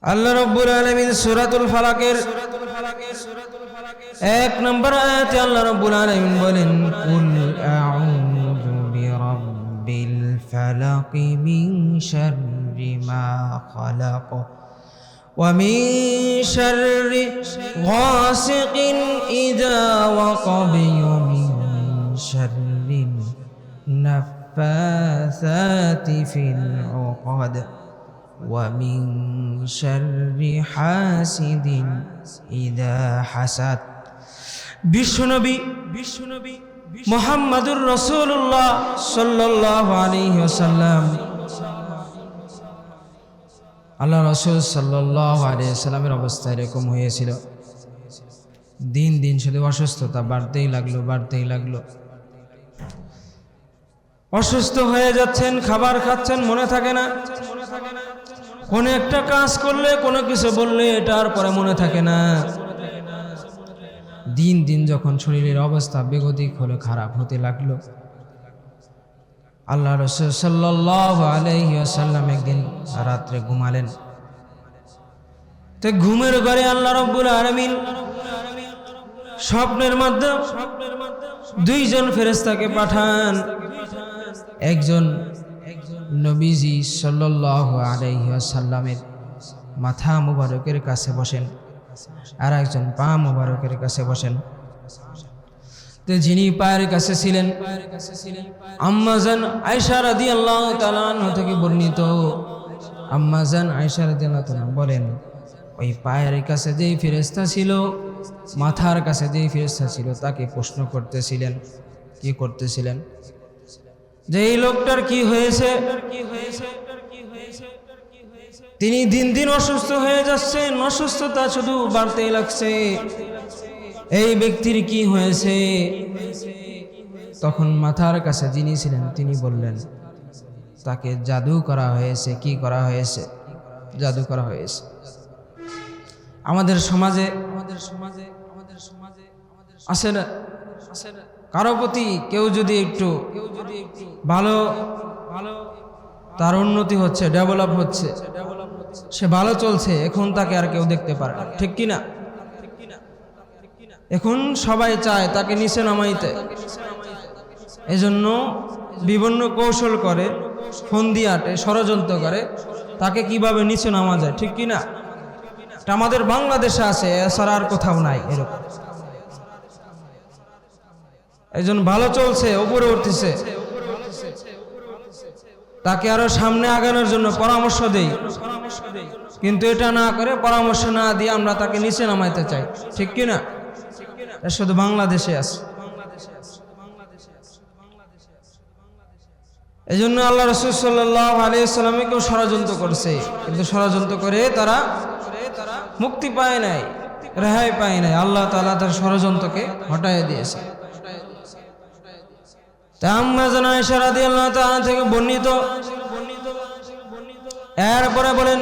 আল্লাহ রাব্বুল আলামিন সূরাতুল ফালাকের 1 নম্বর আয়াতে আল্লাহ রাব্বুল আলামিন বলেন, কুল আউযু বিরাব্বিল ফালাক মিন শাররি মা খালাক ওয়া মিন শাররি গাসিকিন ইযা ওয়াকাব ওয়া মিন শাররিন নাফাসাতি ফিল উকাদ ومن شر حاسد إذا حسد। বিশ্বনবী মুহাম্মদুর রাসূলুল্লাহ সাল্লাল্লাহু আলাইহি ওয়াসাল্লাম, আল্লাহ রাসূল সাল্লাল্লাহু আলাইহি ওয়াসাল্লামের অবস্থা এরকম হয়েছিল। দিন দিন শুধু অসুস্থতা বাড়তেই লাগলো। অসুস্থ হয়ে যাচ্ছেন, খাবার খাচ্ছেন, মনে থাকে না। কোনো একটা কাজ করলে, কোনো কিছু বললে এটার পরে মনে থাকে না। দিন দিন যখন শরীরের অবস্থা বেগতিক হলো, খারাপ হতে লাগলো, আল্লাহ রাসূল সাল্লাল্লাহু আলাইহি ওয়াসাল্লাম একদিন রাত্রে ঘুমালেন। তো ঘুমের ঘরে আল্লাহ রাব্বুল আলামিন স্বপ্নের মাধ্যমে দুইজন ফেরেশতাকে পাঠান। একজন নবীজি সাল্লাল্লাহু আলাইহি ওয়াসাল্লামের মাথা মুবারকের কাছে বসেন, আর একজন পা মুবারকের কাছে বসেন। তো যিনি পায়ের কাছে ছিলেন, আম্মা জান আয়েশা রাদিয়াল্লাহু তাআলা আনহা থেকে বর্ণিত, আম্মা জান আয়েশা রাদিয়াল্লাহু তাআলা বলেন, ওই পায়ের কাছে যেই ফেরেশতা ছিল, মাথার কাছে যেই ফেরেশতা ছিল, তাকে প্রশ্ন করতেছিলেন। কি করতেছিলেন? যে এই লোকটার কি হয়েছে? তিনি দিন দিন অসুস্থ হয়ে যাচ্ছেন, অসুস্থতা শুধু বাড়তেই লাগছে। এই ব্যক্তির কি হয়েছে? তখন মাথার কাছে যিনি ছিলেন তিনি বললেন, তাকে জাদু করা হয়েছে। কি করা হয়েছে? জাদু করা হয়েছে। আমাদের সমাজে আসে না, কারো প্রতি কেউ যদি একটু ভালো, তার উন্নতি হচ্ছে, ডেভেলপ হচ্ছে, সে ভালো চলছে, এখন তাকে আর কেউ দেখতে পারে না, ঠিক কিনা? এখন সবাই চায় তাকে নিচে নামাইতে, এজন্য বিভিন্ন কৌশল করে, ফন্দি আটে, ষড়যন্ত্র করে তাকে কিভাবে নিচে নামা যায়, ঠিক কিনা? এটা আমাদের বাংলাদেশে আছে, এছাড়া আর কোথাও নাই এরকম। একজন ভালো চলছে, উপরে উঠতেছে, তাকে আরো সামনে আগানোর জন্য পরামর্শ দেই, কিন্তু এটা না করে, পরামর্শ না দিয়ে আমরা তাকে নিচে নামাইতে চাই, ঠিক কিনা? এটা শুধু বাংলাদেশে আছে। এই জন্য আল্লাহ রাসূল সাল্লাল্লাহু আলাইহি ওয়াসাল্লামকে কেউ ষড়যন্ত্র করছে, কিন্তু ষড়যন্ত্র করে তারা মুক্তি পায় নাই, রেহাই পায় নাই। আল্লাহ তাআলা তার ষড়যন্ত্রকে হটায় দিয়েছে। আম্মা জান আয়েশা রাদিয়াল্লাহু তাআলা থেকে বর্ণিত, এরপরে বলেন,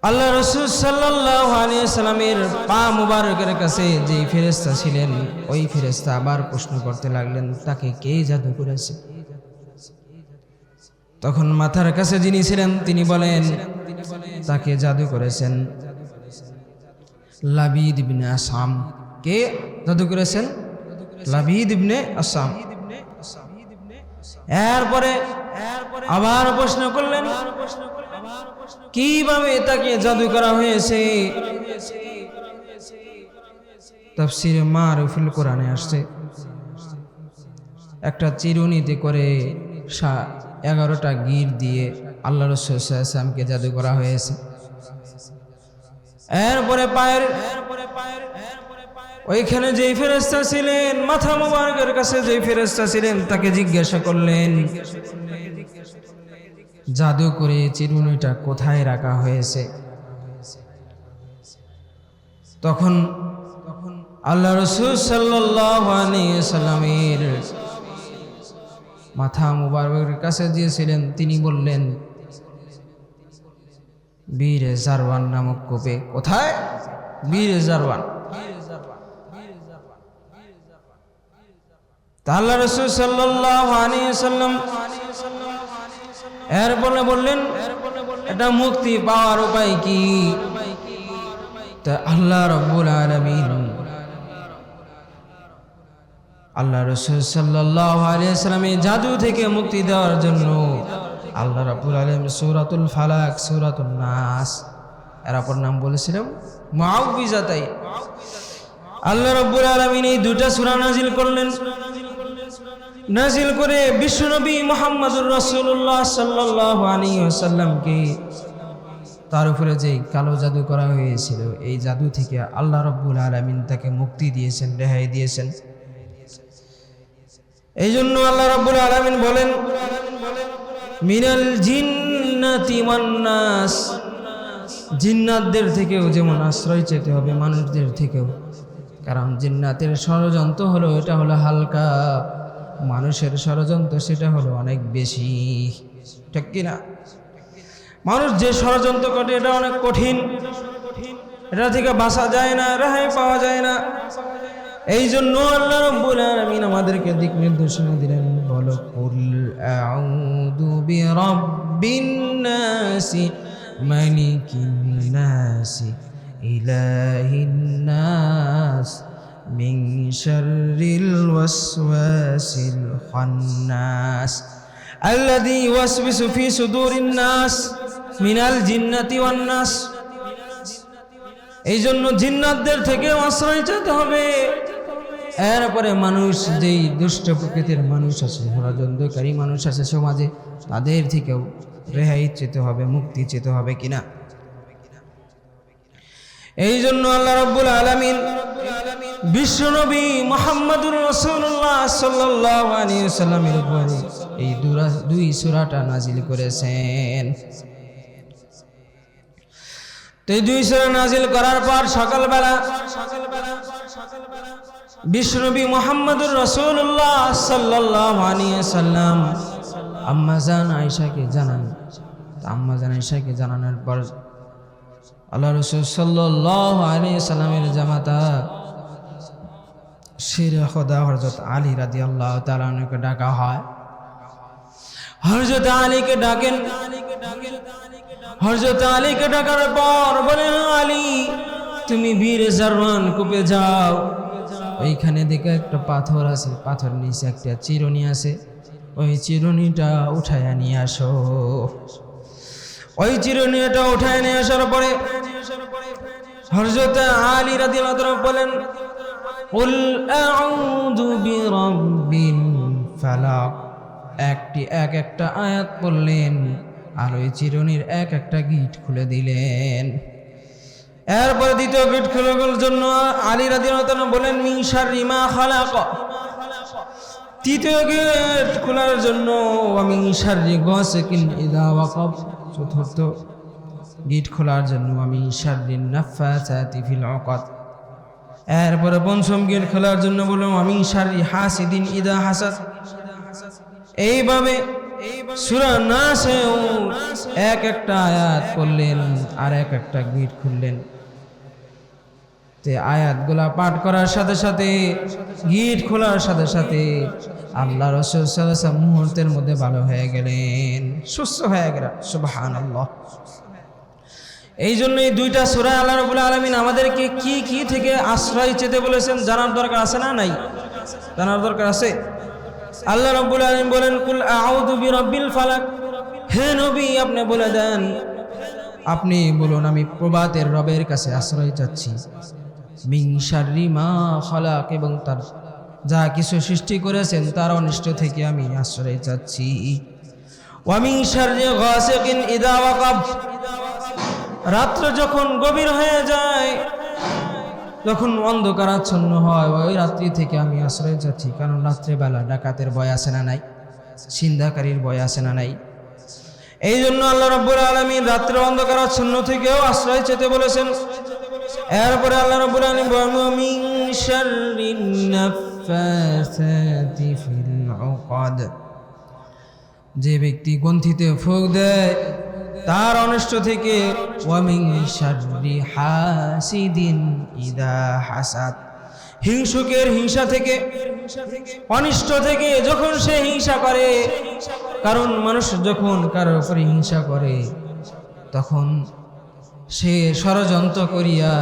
আল্লাহ রাসূল সাল্লাল্লাহু আলাইহি ওয়াসাল্লামের পা মুবারকের কাছে যে ফেরেশতা ছিলেন, ওই ফেরেশতা আবার প্রশ্ন করতে লাগলেন, তাকে কে জাদু করেছে? তখন মাথার কাছে যিনি ছিলেন তিনি বলেন, তাকে জাদু করেছেন লাবিদ ইবনে আসাম। কে জাদু করেছেন? লাবিদ ইবনে আসাম। এরপরে আবার প্রশ্ন করলেন, কিভাবে তাকে জাদু করা হয়েছে? তাফসীরে মারুফুল কোরআনে আসছে, একটা চিরুনিতে করে 11টা গির দিয়ে আল্লাহ রাসূল সাল্লাল্লাহু আলাইহি ওয়াসাল্লামকে জাদু করা হয়েছে। এরপরে পায়ের ওইখানে যেই ফেরেশতা ছিলেন, মাথা মুবারকের কাছে যেই ফেরেশতা ছিলেন, তাকে জিজ্ঞাসা করলেন, জাদু করে চিরুনিটা কোথায় রাখা হয়েছে? তখন আল্লাহ রাসূল সাল্লাল্লাহু আলাইহি ওয়াসাল্লামের মাথা মুবারকের কাছে দিয়েছিলেন, তিনি বললেন, বীরে জারওয়ান নামক কূপে। কোথায়? বীরে জারওয়ান। আল্লাহ রাসূল সাল্লাল্লাহু আলাইহি ওয়াসাল্লাম এরপরে বললেন এটা মুক্তি পাওয়ার উপায় কি? তা আল্লাহ রাব্বুল আলামিন আল্লাহ রাসূল সাল্লাল্লাহু আলাইহি ওয়াসাল্লামের জাদু থেকে মুক্তি দেওয়ার জন্য আল্লাহ রাব্বুল আলামিন সূরাতুল ফালাক, সূরাতুন নাস এর অপর নাম বলেছিলাম মুআউযিজাতাইন। আল্লাহ রাব্বুল আলামিন এই দুটা সূরা নাজিল করলেন। নাজিল করে বিশ্বনবী মুহাম্মদুর রাসূলুল্লাহ সাল্লাল্লাহু আলাইহি ওয়াসাল্লামকে তার উপরে যে কালো জাদু করা হয়েছিল এই জাদু থেকে আল্লাহ রাব্বুল আলামিন তাকে মুক্তি দিয়েছেন, রেহাই দিয়েছেন। এই জন্য আল্লাহ রাব্বুল আলামিন বলেন মিনাল জিন্নাতি ওয়ান নাস, জিন্নাতদের থেকেও যেমন আশ্রয় চেতে হবে মানুষদের থেকেও, কারণ জিন্নাতের ষড়যন্ত্র হলো এটা হলো হালকা, মানুষের ষড়যন্ত্র সেটা হলো অনেক বেশি, ঠিক কিনা? মানুষ যে ষড়যন্ত্র করে এটা অনেক কঠিন, এটা থেকে বাঁচা যায় না, রেহাই পাওয়া যায় না। এই জন্য আল্লাহ রাব্বুল আলামিন আমাদেরকে দিক নির্দেশনা দিলেন, বলো কুল আউযু বিরাব্বিন নাসি মালিকিন নাসি ইলাহিন নাস মিন শাররিল ওয়াসওয়াসিল খান্নাস আল্লাযী ইউওয়াসবিসু ফি সুদুরিন নাস মিনাল জিন্নাতি ওয়ান নাস। এই জন্য জিন্নাতদের থেকে আশ্রয় চাইতে হবে। এরপরে মানুষ যেই দুষ্ট প্রকৃতির মানুষ আছে, ষড়যন্ত্রকারী মানুষ আছে সমাজে, তাদের থেকেও রেহাই চেতে হবে, মুক্তি চেতে হবে কিনা। এই জন্য আল্লাহ রাব্বুল আলামিন বিশ্বনবী মুহাম্মদুর রাসূলুল্লাহ সাল্লাল্লাহু আলাইহি ওয়াসাল্লামের উপরে এই দুই সূরাটা নাজিল করেছেন। তো এই দুই সূরা নাজিল করার পর সকালবেলা বিশ্বনবী মুহাম্মদুর রাসূলুল্লাহ সাল্লাল্লাহু আলাইহি ওয়াসাল্লাম আম্মা জান আয়েশাকে জানান। আম্মা জান আয়েশাকে জানানোর পর আল্লাহ রাসূল সাল্লাল্লাহু আলাইহি ওয়াসাল্লামের জামাতা শেরে খোদা হযরত আলী রাদিয়াল্লাহু তাআলা আনহুকে ডাকা হয়। হযরত আলীকে ডাকেন। হযরত আলীকে ডাকার পর বলেন, আলী তুমি বীর জারওয়ান কূপে যাও, ওইখানে দেখে একটা পাথর আছে, পাথর নিচে একটা চিরুনি আছে, ওই চিরুনিটা উঠায় নিয়ে আসো। ওই চিরুনিটা উঠায় নিয়ে আসার পরে হযরত আলী রাদিয়াল্লাহু তাআলা বলেন, কুল আউযু বিরাব্বিল ফালাক। এক একটা আয়াত পড়লেন আর ওই চিরুনির এক একটা গিট খুলে দিলেন। এরপরে দ্বিতীয় গিট খোলার জন্য আলী রাদিয়াল্লাহু তাআলা বলেন, মিন শাররি মা খালাক। তৃতীয় গিট খোলার জন্য মিন শাররি গাসিকিন ইযা ওয়াকাব। চতুর্থ গিট খোলার জন্য মিন শাররি নাফাসাতি ফিল উকাদ। এরপরে পঞ্চম গিট খোলার জন্য বলল মিন শাররি হাসিদিন ইযা হাসাদ। এইভাবে সূরা নাসেও এক একটা আয়াত করলেন আর এক একটা গিট খুললেন। তে আয়াতগুলা পাঠ করার সাথে সাথে, গিট খোলার সাথে সাথে আল্লাহ রাসূল সাল্লাল্লাহু আলাইহি ওয়াসাল্লাম মুহূর্তের মধ্যে ভালো হয়ে গেলেন, সুস্থ হয়ে গেলেন। সুবহানাল্লাহ। এই জন্য এই দুইটা সূরা আল্লাহ রাব্বুল আলামিন আমাদেরকে কি কি থেকে আশ্রয় চেতে বলেছেন জানার দরকার আছে না নাই? জানার দরকার আছে। আল্লাহ রাব্বুল আলামিন বলেন, কুল আউযু বিরাব্বিল ফালাক। হে নবী আপনি বলে দেন, আপনি বলুন আমি প্রভাতের রবের কাছে আশ্রয় চাচ্ছি। মিন শাররি মা খালাক, এবং তার যা কিছু সৃষ্টি করেছেন তার অনিষ্ট থেকে আমি আশ্রয় চাচ্ছি। ওয়া মিন শাররি গাসিকিন ইযা ওয়াকাব। রাত্র যখন গভীর হয়ে যায়, যখন অন্ধকারাচ্ছন্ন হয়, ওই রাত্রি থেকে আমি আশ্রয় চাচ্ছি। কারণ রাত্রেবেলা ডাকাতের ভয় আছে না নাই? ছিনতাইকারীর ভয় আছে না নাই? এই জন্য আল্লাহ রাব্বুল আলামিন রাত্রে অন্ধকারাচ্ছন্ন থেকেও আশ্রয় চেতে বলেছেন। এরপরে আল্লাহ রাব্বুল আলামিন বলেন, মিন শাররিন নাফাসাতি ফিল উকাদ। যে ব্যক্তি গ্রন্থিতে ফুঁক দেয় তার অনিষ্ট থেকে, ওয়া মিন শাররি হাসিদিন ইযা হাসাদ। হিংসুকের হিংসা থেকে, অনিষ্ট থেকে যখন সে হিংসা করে, কারণ মানুষ যখন কারোর উপরে হিংসা করে তখন সে ষড়যন্ত্র করিয়া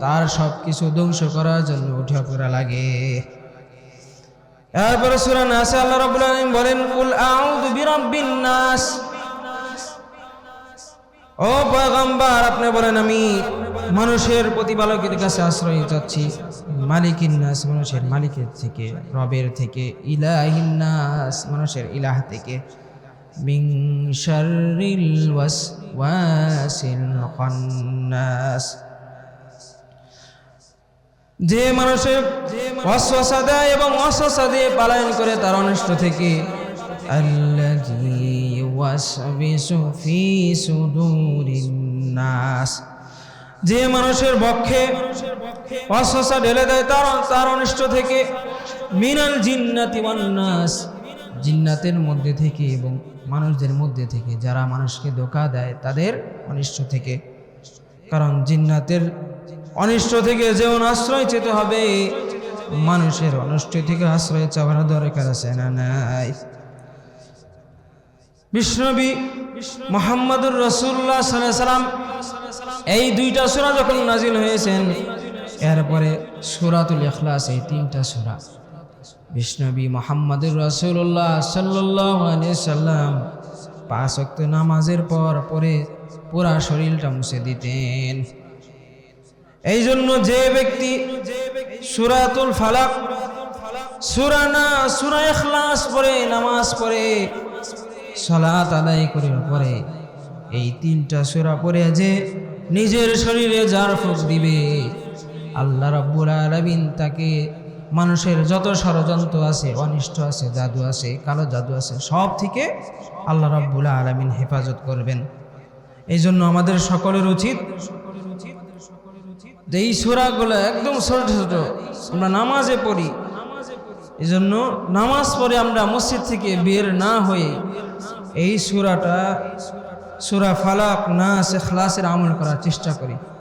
তার সব কিছু ধ্বংস করার জন্য উঠে পড়া লাগে। এরপরে সূরা নাসে আল্লাহ রাব্বুল আলামিন বলেন, কুল আউযু বিরাব্বিন নাস। ও পয়গম্বর, আপনি বলেন আমি মানুষের প্রতিপালকের কাছে আশ্রয় চাচ্ছি, মালিকিন নাস, মানুষের মালিকের থেকে, রবের থেকে, ইলাহিন নাস, মানুষের ইলাহ থেকে, মিন শাররিল ওয়াসওয়াসিল খান্নাস, যে মানুষের ওয়াসওয়াসা দেয় এবং ওয়াসওয়াসা দিয়ে পলায়ন করে তার অনিষ্ট থেকে, আল্লাযী ইউওয়াসবিসু ফি সুদুরিন নাস, যে মানুষের বক্ষে ওয়াসওয়াসা ঢেলে দেয় তার অনিষ্ট থেকে, মিনাল জিন্নাতি ওয়ান নাস, জিন্নাতের মধ্যে থেকে এবং মানুষদের মধ্যে থেকে, যারা মানুষকে ধোঁকা দেয় তাদের অনিষ্ট থেকে। কারণ জিন্নাতের অনিষ্ট থেকে যেমন আশ্রয় চেতে হবে, মানুষের অনিষ্ট থেকে আশ্রয় চাওয়ার দরকার আছে না নাই? বিশ্বনবী মুহাম্মদুর রাসূলুল্লাহ সাল্লাল্লাহু আলাইহি সাল্লাম এই দুইটা সূরা যখন নাজিল হয়েছেন, এরপরে সূরাতুল ইখলাস, এই তিনটা সূরা বিশ্বনবী মুহাম্মদুর রাসূলুল্লাহ সাল্লাল্লাহু আলাইহি সাল্লাম 5 ওয়াক্ত নামাজের পর পরে পুরা শরীরটা মুছে দিতেন। এই জন্য যে ব্যক্তি সূরাতুল ফালাক, সূরা ইখলাস পড়ে, নামাজ পড়ে, সালাত আদায় করে পড়ে, এই তিনটা সূরা পড়ে যে নিজের শরীরে যার ফুঁক দিবে, আল্লাহ রাব্বুল আলামিন তাকে মানুষের যত ষড়যন্ত্র আছে, অনিষ্ট আছে, জাদু আছে, কালো জাদু আছে, সব থেকে আল্লাহ রাব্বুল আলামিন হেফাজত করবেন। এই জন্য আমাদের সকলের উচিত যে এই সূরাগুলো একদম ছোট ছোট আমরা নামাজে পড়ি। এই জন্য নামাজ পড়ে আমরা মসজিদ থেকে বের না হয়ে এই সূরাটা, সূরা ফালাক, নাস, ইখলাসের আমল করার চেষ্টা করি।